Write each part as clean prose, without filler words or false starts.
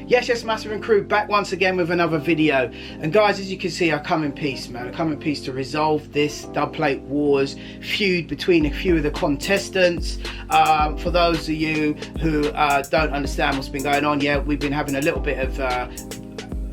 Yes, Massive and Crew back once again with another video. And guys, as you can see, I come in peace, man. I come in peace to resolve this Dubplate Wars feud between a few of the contestants. For those of you who don't understand what's been going on, yeah, we've been having a little bit of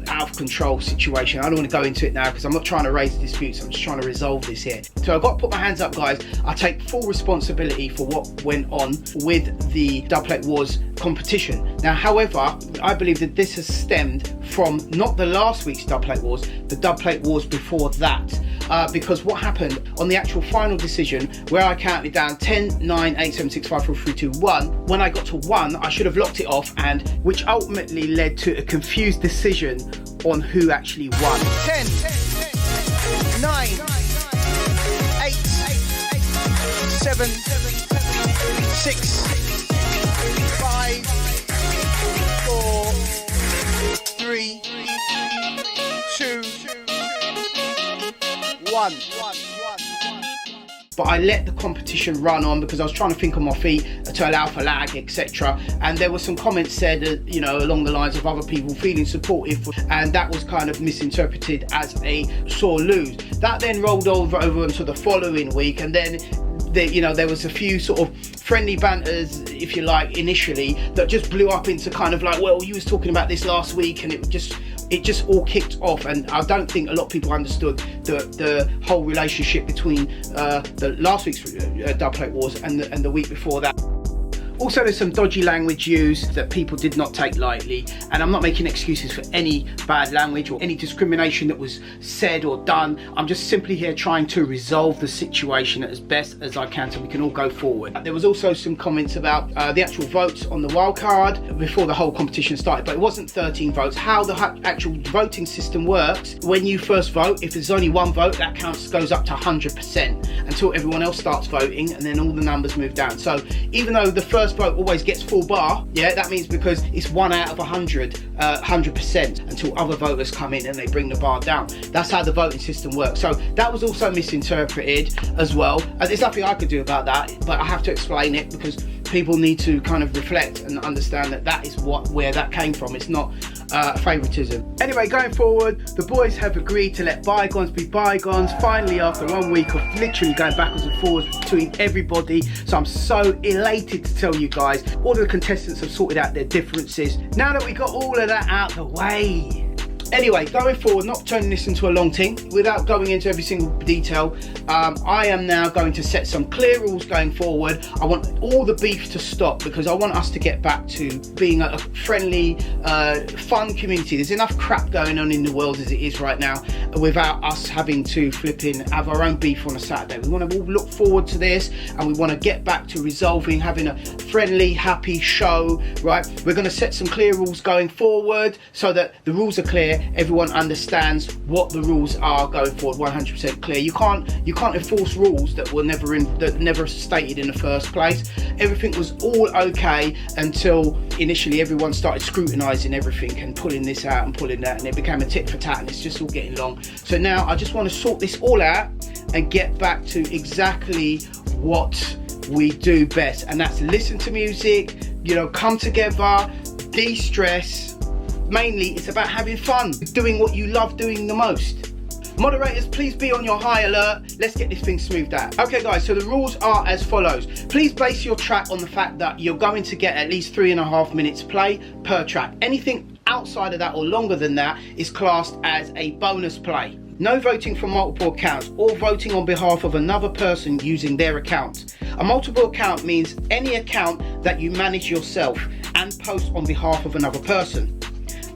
out of control situation. I don't want to go into it now because I'm not trying to raise disputes. I'm just trying to resolve this here. So I've got to put my hands up, guys. I take full responsibility for what went on with the Dubplate Wars competition. Now, however, I believe that this has stemmed from not the last week's Dubplate Wars, the Dubplate Wars before that. Because what happened on the actual final decision, where I counted down 10, 9, 8, 7, 6, 5, 4, 3, 2, 1, when I got to 1, I should have locked it off, and which ultimately led to a confused decision on who actually won. 10, 9, 8, 7, 6, 5, 4, 3, 2, 1. But I let the competition run on because I was trying to think on my feet to allow for lag, etc. And there were some comments said, you know, along the lines of other people feeling supportive, and that was kind of misinterpreted as a sore lose. That then rolled over into the following week, and then there was a few sort of friendly banters, if you like, initially that just blew up into kind of like, well, you was talking about this last week, and it just all kicked off. And I don't think a lot of people understood the whole relationship between the last week's Dubplate Wars and the week before that. Also, there's some dodgy language used that people did not take lightly, and I'm not making excuses for any bad language or any discrimination that was said or done. I'm just simply here trying to resolve the situation as best as I can so we can all go forward. There was also some comments about the actual votes on the wildcard before the whole competition started, but it wasn't 13 votes. How the actual voting system works, when you first vote, if there's only one vote, that goes up to 100% until everyone else starts voting, and then all the numbers move down. So even though the first vote always gets full bar, yeah, that means because it's 1 out of 100% until other voters come in and they bring the bar down. That's how the voting system works. So that was also misinterpreted as well. There's nothing I could do about that, but I have to explain it because people need to kind of reflect and understand that that is where that came from. It's not favoritism. Anyway, going forward, the boys have agreed to let bygones be bygones. Finally, after 1 week of literally going backwards and forwards between everybody, so I'm so elated to tell you guys, all of the contestants have sorted out their differences. Now that we got all of that out the way. Anyway, going forward, not turning this into a long thing, without going into every single detail, I am now going to set some clear rules going forward. I want all the beef to stop because I want us to get back to being a friendly, fun community. There's enough crap going on in the world as it is right now without us having to have our own beef on a Saturday. We want to all look forward to this, and we want to get back to resolving, having a friendly, happy show, right? We're going to set some clear rules going forward so that the rules are clear. Everyone understands what the rules are going forward, 100% clear. You can't enforce rules that were never stated in the first place. Everything was all okay until initially everyone started scrutinizing everything and pulling this out and pulling that, and it became a tit for tat, and it's just all getting long. So now I just want to sort this all out and get back to exactly what we do best, and that's listen to music, you know, come together, de-stress. Mainly, it's about having fun, doing what you love doing the most. Moderators, please be on your high alert. Let's get this thing smoothed out. Okay guys, so the rules are as follows. Please base your track on the fact that you're going to get at least 3.5 minutes play per track. Anything outside of that or longer than that is classed as a bonus play. No voting from multiple accounts or voting on behalf of another person using their account. A multiple account means any account that you manage yourself and post on behalf of another person.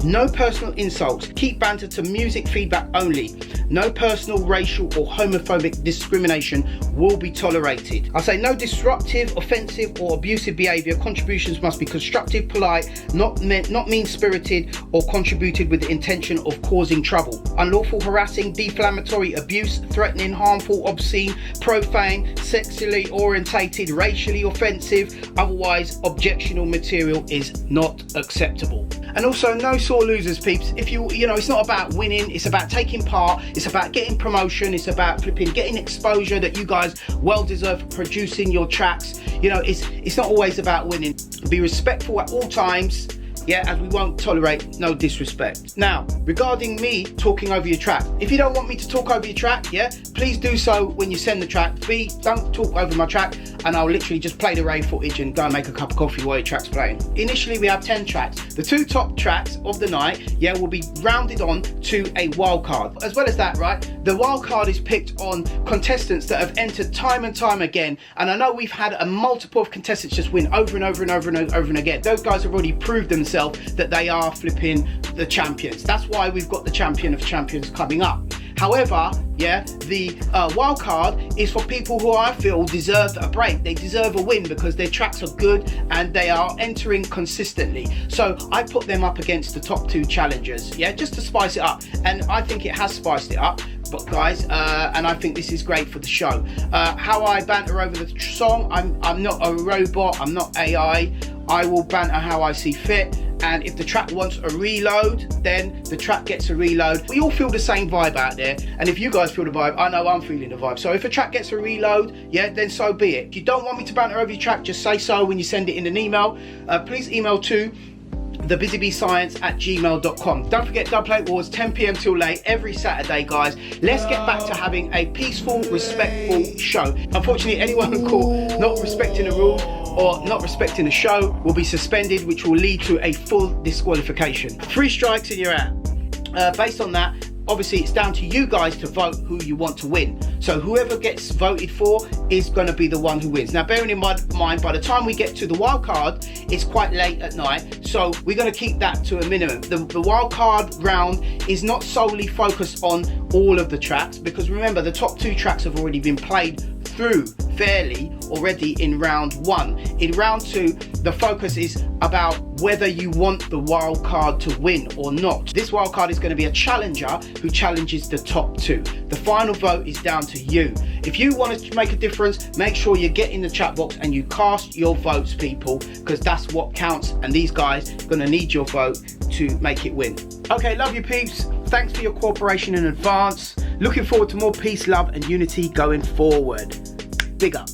No personal insults. Keep banter to music feedback only. No personal, racial or homophobic discrimination will be tolerated. I say no disruptive, offensive or abusive behaviour. Contributions must be constructive, polite, not mean-spirited or contributed with the intention of causing trouble. Unlawful, harassing, deflammatory, abuse, threatening, harmful, obscene, profane, sexually orientated, racially offensive, otherwise objectionable material is not acceptable. And also no sore losers, peeps. If you know, it's not about winning, it's about taking part, it's about getting promotion, it's about getting exposure that you guys well deserve for producing your tracks. You know, it's not always about winning. Be respectful at all times, yeah, as we won't tolerate no disrespect. Now, regarding me talking over your track, if you don't want me to talk over your track, yeah, please do so when you send the track. Don't talk over my track, and I'll literally just play the rave footage and go and make a cup of coffee while your track's playing. Initially, we have 10 tracks. The 2 top tracks of the night, yeah, will be rounded on to a wild card. As well as that, right, the wild card is picked on contestants that have entered time and time again, and I know we've had a multiple of contestants just win over and over and over and over and again. Those guys have already proved themselves that they are flipping the champions. That's why we've got the champion of champions coming up. However, yeah, the wild card is for people who I feel deserve a break. They deserve a win because their tracks are good and they are entering consistently. So I put them up against the top 2 challengers, yeah, just to spice it up. And I think it has spiced it up, but guys, and I think this is great for the show. How I banter over the song, I'm not a robot, I'm not AI. I will banter how I see fit. And if the track wants a reload, then the track gets a reload. We all feel the same vibe out there, and if you guys feel the vibe, I know I'm feeling the vibe. So if a track gets a reload, yeah, then so be it. If you don't want me to banter over your track, just say so when you send it in an email. Please email to thebusybeescience@gmail.com. Don't forget Dubplate Warz, 10 p.m. till late every Saturday, guys. Let's get back to having a peaceful, respectful show. Unfortunately, anyone caught not respecting the rules or not respecting the show will be suspended, which will lead to a full disqualification. 3 strikes and you're out. Based on that, obviously it's down to you guys to vote who you want to win. So whoever gets voted for is going to be the one who wins. Now, bearing in mind, by the time we get to the wild card, it's quite late at night, so we're going to keep that to a minimum. The wild card round is not solely focused on all of the tracks, because remember, the top 2 tracks have already been played through fairly already in round 1. In round 2, the focus is about whether you want the wild card to win or not. This wild card is going to be a challenger who challenges the top 2. The final vote is down to you. If you want to make a difference, make sure you get in the chat box and you cast your votes, people, because that's what counts, and these guys are going to need your vote to make it win. Okay, love you peeps. Thanks for your cooperation in advance. Looking forward to more peace, love and unity going forward. Big up.